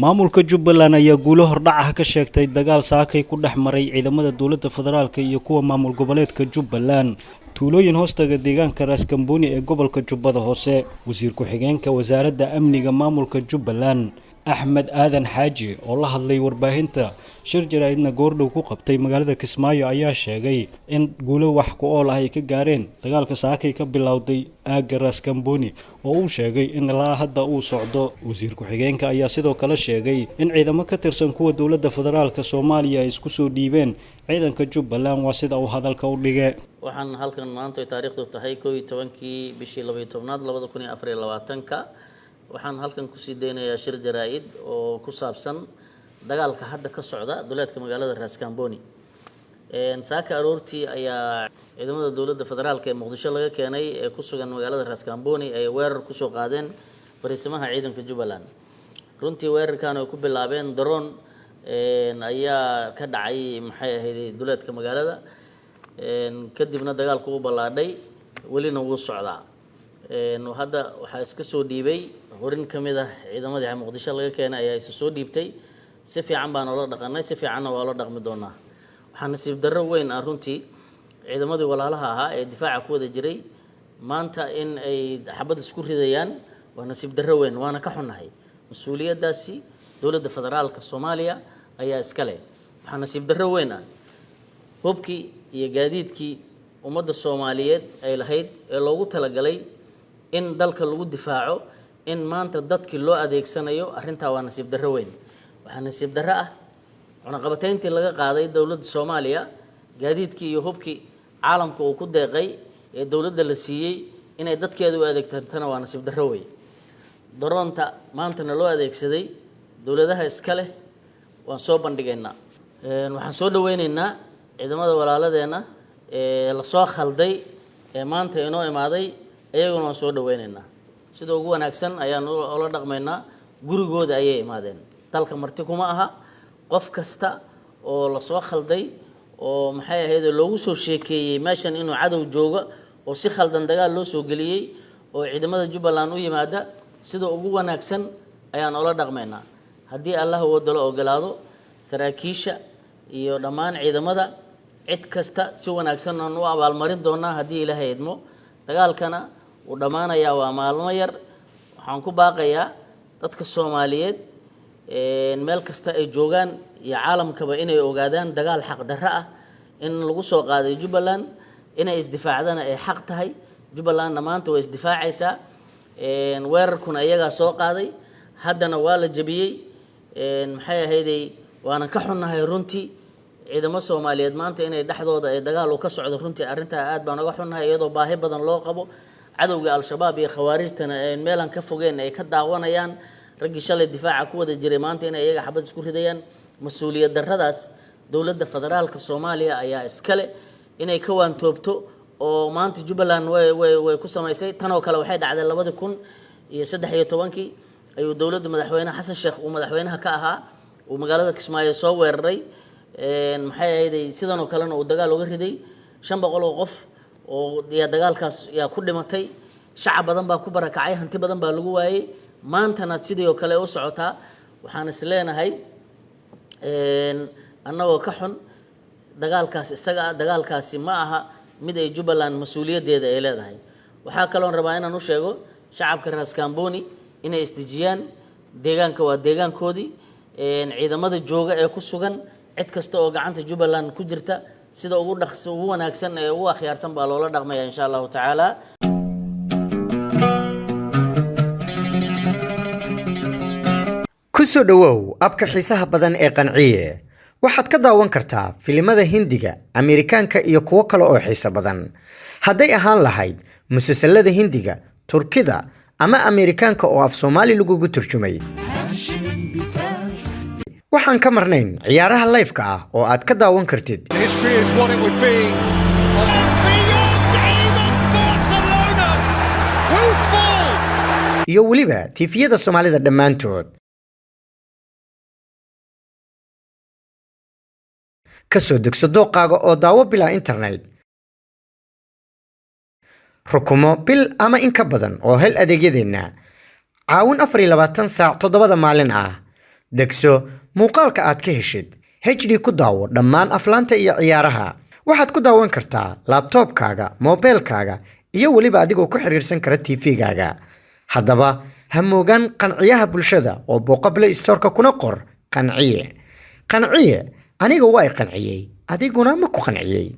maamulka Jubbaland ayaa guulo hordhac ah ka sheegtay dagaal saakay ku dhex maray ciidamada dowladda federaalka iyo kuwa maamul goboleedka Jubbaland tuulooyin hoostaga deegaanka Raskamboni ee gobolka Jubbada Hoose. Wasiir ku-xigeenka wasaaradda amniga maamulka Jubbaland Axmed Aadan Xaaji oo la hadlay warbaahinta shir jaraa'idna goordhow ku qabtay magaalada Kismaayo ayaa sheegay in guulo wax ku ool ah ay ka gaareen dagaalka saakay ka bilowday aagga Raskamboni oo uu sheegay in ilaa hadda uu socdo. Wasiir ku-xigeenka ayaa sidoo kale sheegay in ciidamo ka tirsan kuwa dowladda federaalka Soomaaliya ay isku soo dhiibeen ciidanka Jubbaland waa sida uu hadalka u dhigay. waxaan halkan maanta taariikhdu tahay 11kii bishii 12aad 2024 waxaan halkan ku sii deynayaa shir jaraa'id oo ku saabsan dagaalka hadda ka socda duleedka magaalada Raskamboni. saaka aroortii ayaa ciidamada dowladda federaalka ee Muqdisho laga keenay ee ku sugan magaalada Raskamboni ay weerar ku soo qaadeen fariisimaha ciidanka Jubbaland. runtii weerarkan ay ku bilaabeen drone ayaa ka dhacay maxay ahayd duleedka magaalada kadibna dagaalku u balaadhay welina wuu socdaa. hadda waxaa iska soo dhiibay horin kamid ah ciidamadii Muqdisho laga keenay ayaa isu soo dhiibtay si fiican baan oo la dhaqanay si fiicanna waa la dhaqmi doonaa. waxaa nasiib darro weyn ah runtii ciidamadii walaalaha ahaa ee difaaca ku wada jiray maanta in ay xabad isku ridayaan waa nasiib darro weyn waana ka xunnahay. mas'uuliyadaasi dowladda federaalka Soomaaliya ayaa iska leh. waxaa nasiib darro weyn ah hubkii iyo gaadiidkii ummadda Soomaaliyeed ay lahayd ee loogu talagalay in dalka lagu difaaco in maanta dadkii loo adeegsanayo arrintaa waa nasiib darro weyn. waxaa nasiib darro ah cunaqabatayntii laga qaaday dowladda Soomaaliya gaadiidkii iyo hubkii caalamka uu ku deeqay ee dowladda la siiyey inay dadkeedu u adeegtana waa nasiib darro weyn. daroonta maantana loo adeegsaday dowladaha iska leh waan soo bandhigaynaa. waxaan soo dhaweynaynaa ciidamada walaaladeena ee la soo khalday ee maanta inoo imaaday ayaguna waan soo dhaweynaynaa. sida ugu wanaagsan ayaan ula dhaqmaynaa. gurigooda ayay imaadeen. dalka marti kuma aha. qof kasta oo la soo khalday oo maxay ahayd loogu soo sheekeeyay meeshan inuu cadow jooga oo si khaldan dagaal loo soo galiyay oo ciidamada Jubbaland u yimaada sida ugu wanaagsan ayaan ula dhaqmaynaa. haddii Allah uu dalo ogolaado saraakiisha iyo dhammaan ciidamada cid kasta si wanaagsan aan u abaalmarin doonaa haddii Ilaahay idmo. dagaalkana uu dhamaanayaa waa maalmo yar. waxaan ku baaqayaa dadka Soomaaliyeed meel kasta ay joogaan iyo caalamkaba inay ogaadaan dagaal xaq darro ah in lagu soo qaaday Jubbaland inay isdifaacdana ay xaq tahay. Jubbaland maanta way isdifaacaysaa. weerarkuna ayagaa soo qaaday haddana waa la jabiyey. maxay ahaydey waana ka xunnahay runtii ciidamo Soomaaliyeed maanta inay dhaxdooda ay dagaal u ka socdo runtii arrintaa aad baan uga xunnahay iyadoo baahi badan loo qabo. cadowga al-shabaab iyo khawaarijtana meelan ka fogeen ay ka daawanayaan raggii shalay difaaca ku wada jiray maanta inay iyaga xabad isku ridayaan. mas'uuliyad darradaas dowladda federaalka Soomaaliya ayaa iska leh inay ka waantoobto oo maanta Jubbaland way ku samaysay tan oo kale waxay dhacday 2013 ayuu dowladda madaxweyne Xasan Sheekh uu madaxweynaha ka ahaa uu magaalada Kismaayo soo weeraray. maxay ahayd sidan oo kalena uu dagaal uga riday 500 oo qof oo dagaalkaas yaa ku dhimatay. shacab badan baa ku barakacay hanti badan baa lagu waayay. maantana sidii oo kale u socotaa. waxaan is leenahay annagoo ka xun dagaalkaas isaga dagaalkaasi ma aha mid ay Jubbaland mas'uuliyadeeda ay leedahay. waxaa kale oo rabaa inaan u sheego shacabka Raskamboni inay istijiyaan deegaanka waa deegaankoodii. ciidamada jooga ee ku sugan cid kasta oo gacanta Jubbaland ku jirta sida ugu dhaqso ugu wanaagsan ee ugu akhyaarsan baa loola dhaqmayaa insha Allah taala. ku soo dhawow abka xiisaha badan ee qanciye waxaad ka daawan kartaa filimada Hindiga, Ameerikaanka iyo kuwo kale oo xiiso badan. hadday ahaan lahayd musalsalada Hindiga, Turkida ama Ameerikaanka oo af Soomaali lagu turjumay. waxaan ka marnayn ciyaaraha live-ka ah oo aad ka daawan kartid. iyo weliba tifiyada Soomaalida dhammaantood. ka soo degso dooqaaga oo daawo bilaa internet. rukumo bil ama in ka badan oo hel adeegyadeena. caawin 24 saac 7 maalin ah. degso muuqaalka aad ka heshid HD ku daawo dhammaan aflaanta iyo ciyaaraha waxaad ku daawan kartaa laptopkaaga mobilkaaga iyo waliba adigoo ku xiriirsan kara TV-gaaga haddaba ha moogaan qanciyaha bulshada oo booqo Play Store-ka kuna qor qanciye aniga waa qanciyay adiguna ma ku qanciyay